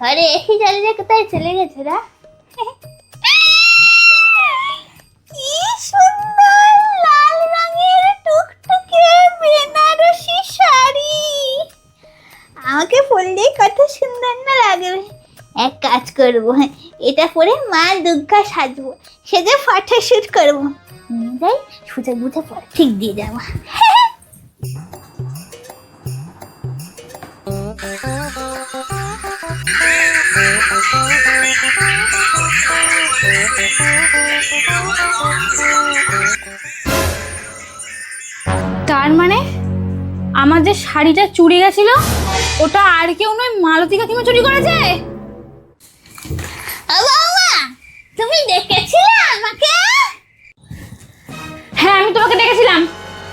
ঘরে এসে জ্বালিয়ে কোথায় চলে গেছে রা? কি সুন্দর লাল রঙের টুকটুকে বেনারসি শাড়ি, আমাকে পরলেই কত সুন্দর না লাগবে। এক কাজ করবো, এটা পরে মা দুর্গা সাজবো, সেজে ফটোশুট করবো। নিয়ে যাই, সুজে বুঝে পর ঠিক দিয়ে যাবো। তার মানে আমার যে শাড়িটা চুরি গেছিল ওটা আর কেউ নয়, মালতী কাকিমা চুরি করেছে। বাবা, তুমি দেখেছিলে আমাকে? হ্যাঁ, আমি তোমাকে দেখেছিলাম।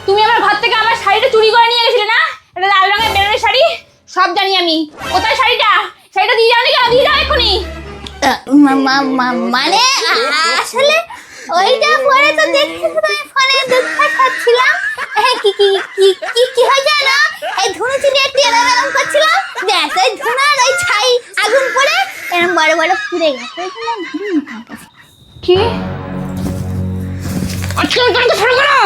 তুমি আমার ঘর থেকে আমার শাড়িটা চুরি করে নিয়ে গেছিলে না? এটা লাল রঙের বেনারসি শাড়ি, সব জানি আমি। কোথায় শাড়িটা? শাড়িটা দিয়ে যাও নি কেন? দিয়ে যাও এক্ষুনি। মানে আসলে ওইটা পরে তো দেখছি তুমি ফোনে দুঃখা খাচ্ছিলাম। কি কি কি কি কি হয় জানো, এই ধুনো চুলি একটু এরকম করছিলাম, ব্যাস ওই ধুনার ওই ছাই আগুন পড়ে এরকম বড় বড় পুড়ে গেছে। কি? আজকে আমি তোমাকে ফলো করো।